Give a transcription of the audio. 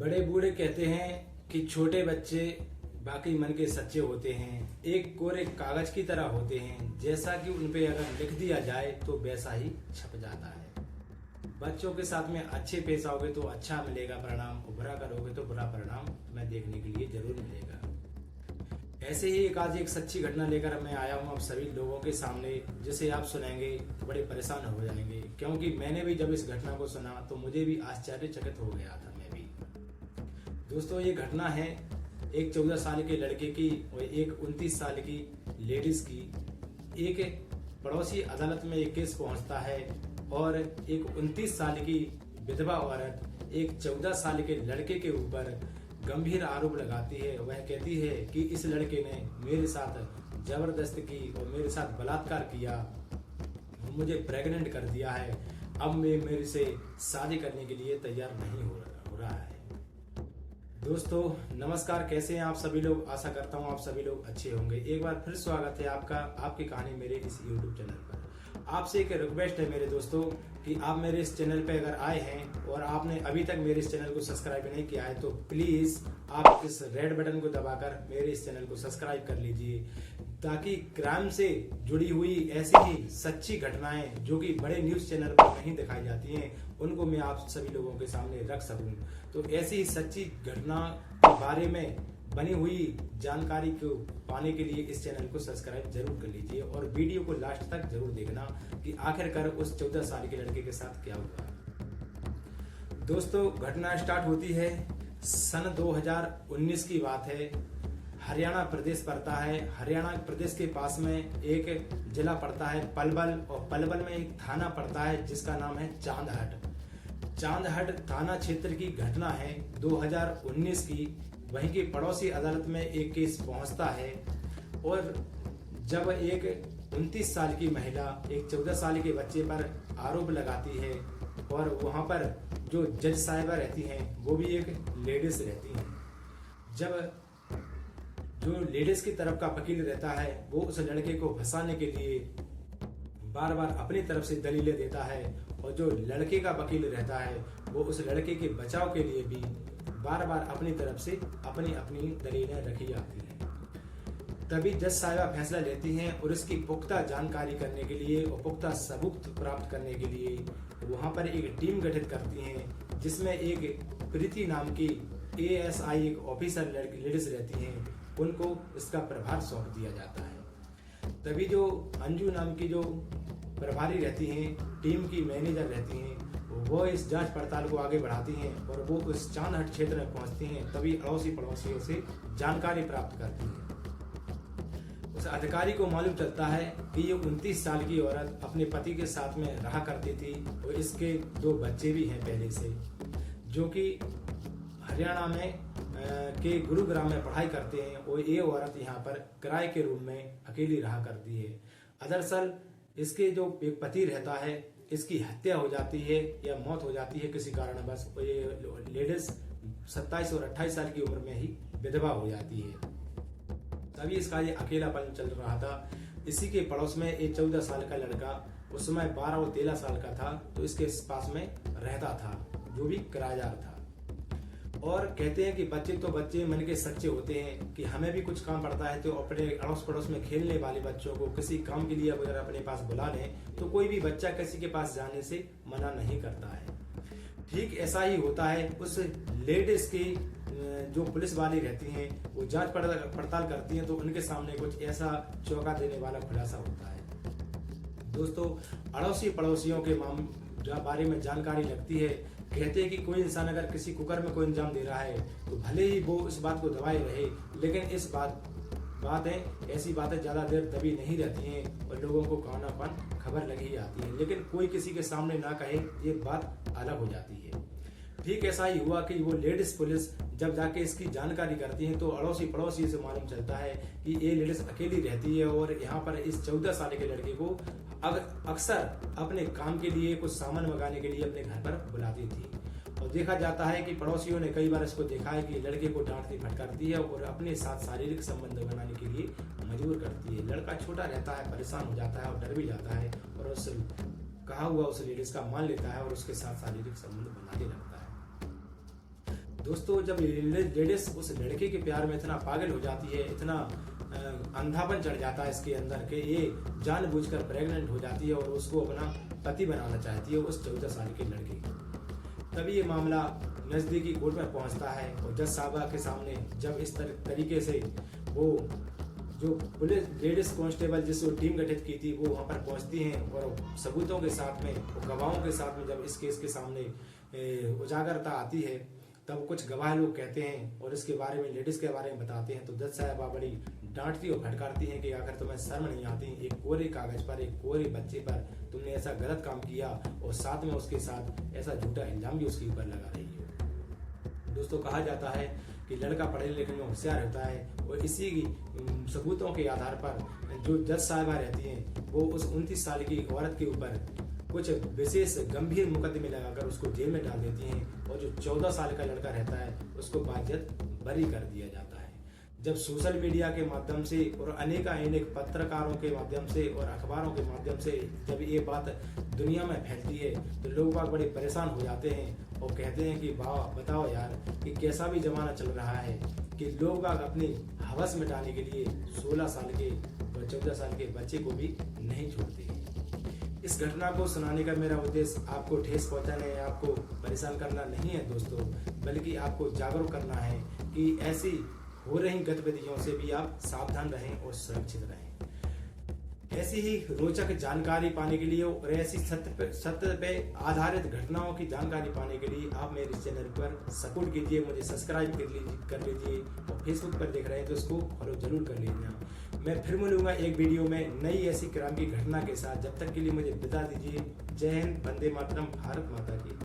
बड़े बूढ़े कहते हैं कि छोटे बच्चे बाकी मन के सच्चे होते हैं, एक कोरे कागज की तरह होते हैं। जैसा कि उन पे अगर लिख दिया जाए तो वैसा ही छप जाता है। बच्चों के साथ में अच्छे पेश आओगे तो अच्छा मिलेगा परिणाम, बुरा करोगे तो बुरा परिणाम तुम्हें देखने के लिए जरूर मिलेगा। ऐसे ही आज एक सच्ची घटना लेकर मैं आया हूँ आप सभी लोगों के सामने, जिसे आप सुनेंगे तो बड़े परेशान हो जाएंगे, क्योंकि मैंने भी जब इस घटना को सुना तो मुझे भी आश्चर्यचकित हो गया था। मैं भी दोस्तों, ये घटना है एक 14 साल के लड़के की और एक 29 साल की लेडीज की। एक पड़ोसी अदालत में एक केस पहुंचता है और एक 29 साल की विधवा औरत एक 14 साल के लड़के के ऊपर गंभीर आरोप लगाती है। वह कहती है कि इस लड़के ने मेरे साथ जबरदस्ती की और मेरे साथ बलात्कार किया, मुझे प्रेग्नेंट कर दिया है, अब मेरे से शादी करने के लिए तैयार नहीं हो रहा है। दोस्तों नमस्कार, कैसे हैं आप सभी लोग? आशा करता हूं आप सभी लोग अच्छे होंगे। एक बार फिर स्वागत है आपका आपकी कहानी मेरे इस YouTube चैनल पर। आपसे एक रिक्वेस्ट है मेरे दोस्तों कि आप मेरे इस चैनल पे अगर आए हैं और आपने अभी तक मेरे इस चैनल को सब्सक्राइब नहीं किया है तो प्लीज आप इस रेड बटन को दबाकर मेरे इस चैनल को सब्सक्राइब कर लीजिए, ताकि क्राइम से जुड़ी हुई ऐसी ही सच्ची घटनाएं जो कि बड़े न्यूज चैनल पर नहीं दिखाई जाती हैं उनको मैं आप सभी लोगों के सामने रख सकूं। तो ऐसी ही सच्ची घटना के बारे में बनी हुई जानकारी को पाने के लिए इस चैनल को सब्सक्राइब जरूर कर लीजिए और वीडियो को लास्ट तक जरूर देखना कि आखिरकार उस 14 साल के लड़के के साथ क्या हुआ। दोस्तों घटना स्टार्ट होती है सन 2019 की बात है। हरियाणा प्रदेश पड़ता है। हरियाणा प्रदेश के पास में एक जिला पड़ता है पलवल, और पलवल में एक थाना पड़ता है जिसका नाम है चांदहट। चांदहट थाना क्षेत्र की घटना है 2019 की। वहीं की पड़ोसी अदालत में एक केस पहुंचता है और जब एक 29 साल की महिला एक 14 साल के बच्चे पर आरोप लगाती है और वहां पर जो जज साहिबा रहती हैं वो भी एक लेडीज रहती हैं। जब जो लेडीज की तरफ का वकील रहता है वो उस लड़के को फंसाने के लिए बार बार अपनी तरफ से दलीलें देता है, और जो लड़के का वकील रहता है वो उस लड़के के बचाव के लिए भी बार बार अपनी तरफ से अपनी अपनी दलीलें रखी जाती हैं। तभी जज साहिबा फैसला लेती हैं और इसकी पुख्ता जानकारी करने के लिए और पुख्ता सबूत प्राप्त करने के लिए वहां पर एक टीम गठित करती हैं, जिसमें एक प्रीति नाम की ASI एक ऑफिसर लेडीज रहती हैं, उनको इसका प्रभार सौंप दिया जाता है। तभी जो अंजू नाम की जो प्रभारी रहती हैं, टीम की मैनेजर रहती हैं, वो इस जांच पड़ताल को आगे बढ़ाती हैं और वो उस चांदहट क्षेत्र में पहुंचती हैं। तभी अड़ोसी पड़ोसियों से जानकारी प्राप्त करती हैं। उस अधिकारी को मालूम चलता है कि ये 29 साल की औरत अपने पति के साथ में रहा करती थी और इसके 2 बच्चे भी हैं पहले से, जो कि हरियाणा में के गुरुग्राम में पढ़ाई करते हैं। और ये औरत यहाँ पर किराए के रूम में अकेली रहा करती है। दरअसल इसके जो एक पति रहता है, इसकी हत्या हो जाती है या मौत हो जाती है किसी कारणवश। ये लेडीज 27 और 28 साल की उम्र में ही विधवा हो जाती है। तभी इसका ये अकेलापन चल रहा था। इसी के पड़ोस में एक 14 साल का लड़का, उस समय 12 और 13 साल का था, तो इसके पास में रहता था, जो भी किराएदार था। और कहते हैं कि बच्चे तो बच्चे मन के सच्चे होते हैं कि हमें भी कुछ काम पड़ता है तो अपने अड़ोस पड़ोस में खेलने वाले बच्चों को किसी काम के लिए अगर अपने पास बुला लें तो कोई भी बच्चा किसी के पास जाने से मना नहीं करता है। ठीक ऐसा ही होता है उस लेडीज की जो पुलिस वाली रहती हैं, वो जांच पड़ताल करती हैं तो उनके सामने कुछ ऐसा चौंका देने वाला खुलासा होता है। दोस्तों अड़ोसी पड़ोसियों के बारे में जानकारी लगती है। कहते हैं कि कोई इंसान अगर किसी कुकर में कोई इंजाम दे रहा है तो भले ही वो इस बात को दबाए रहे, लेकिन इस बातें ऐसी बातें ज्यादा देर दबी नहीं रहती हैं और लोगों को कानापन खबर लगी आती है, लेकिन कोई किसी के सामने ना कहे ये बात अलग हो जाती है। ठीक ऐसा ही हुआ कि वो लेडीज पुलिस जब जाके इसकी जानकारी करती है तो अड़ोसी पड़ोसी से मालूम चलता है कि ये लेडीज अकेली रहती है और यहाँ पर इस 14 साल के लड़के को अक्सर अपने काम के लिए कुछ सामान मंगाने के लिए अपने घर पर बुलाती थी। और देखा जाता है कि पड़ोसियों ने कई बार इसको देखा है कि लड़के को डांटती फटकारती है और अपने साथ शारीरिक संबंध बनाने के लिए मजबूर करती है। लड़का छोटा रहता है, परेशान हो जाता है और डर भी जाता है और उस कहा हुआ उस लेडीज का मान लेता है और उसके साथ शारीरिक संबंध बनाने लगता है। दोस्तों जब लेडीज उस लड़के के प्यार में इतना पागल हो जाती है, इतना अंधापन चढ़ जाता है इसके अंदर कि ये जानबूझकर प्रेग्नेंट हो जाती है और उसको अपना पति बनाना चाहती है उस 14 साल के लड़के को। तभी ये मामला नजदीकी कोर्ट में पहुंचता है और जज साहबा के सामने जब इस तरीके से वो जो पुलिस लेडीज कांस्टेबल जिस टीम गठित की थी वो वहां पर पहुंचती हैं और सबूतों के साथ में, गवाहों के साथ में जब इस केस के सामने उजागरता आती है, तब कुछ गवाह लोग कहते हैं और इसके बारे में, लेडीज के बारे में बताते हैं, तो जज साहबा बड़ी डांटती और फटकारती हैं कि आखिर तुम्हें शर्म नहीं आती, एक कोरे कागज पर, एक कोरे बच्चे पर तुमने ऐसा गलत काम किया और साथ में उसके साथ ऐसा झूठा इल्जाम भी उसके ऊपर लगा रही हो। दोस्तों कहा जाता है कि लड़का पढ़ने लिखने में होशियार होता है और इसी सबूतों के आधार पर जो जज साहबा रहती हैं वो उस 29 साल की औरत के ऊपर कुछ विशेष गंभीर मुकदमे लगाकर उसको जेल में डाल देती हैं और जो 14 साल का लड़का रहता है उसको बाध्यत बरी कर दिया जाता है। जब सोशल मीडिया के माध्यम से और अनेक पत्रकारों के माध्यम से और अखबारों के माध्यम से जब ये बात दुनिया में फैलती है तो लोग बाग बड़े परेशान हो जाते हैं और कहते हैं कि वाह बताओ यार कि कैसा भी जमाना चल रहा है कि लोग बाग अपनी हवस मिटाने के लिए 16 साल के और 14 साल के बच्चे को भी नहीं छोड़ते हैं। इस घटना को सुनाने का मेरा उद्देश्य आपको ठेस पहुंचाना है, आपको परेशान करना नहीं है दोस्तों, बल्कि आपको जागरूक करना है कि ऐसी हो रही गतिविधियों से भी आप सावधान रहें और सुरक्षित रहें। ऐसी ही रोचक जानकारी पाने के लिए और ऐसी सत्य पे आधारित घटनाओं की जानकारी पाने के लिए आप मेरे चैनल पर सपोर्ट कीजिए, मुझे सब्सक्राइब कर लीजिए और फेसबुक पर देख रहे हैं तो उसको फॉलो जरूर कर लीजिए। मैं फिर मिलूंगा एक वीडियो में नई ऐसी क्राइम की घटना के साथ। जब तक के लिए मुझे विदा दीजिए। जय हिंद, वंदे मातरम, भारत माता की।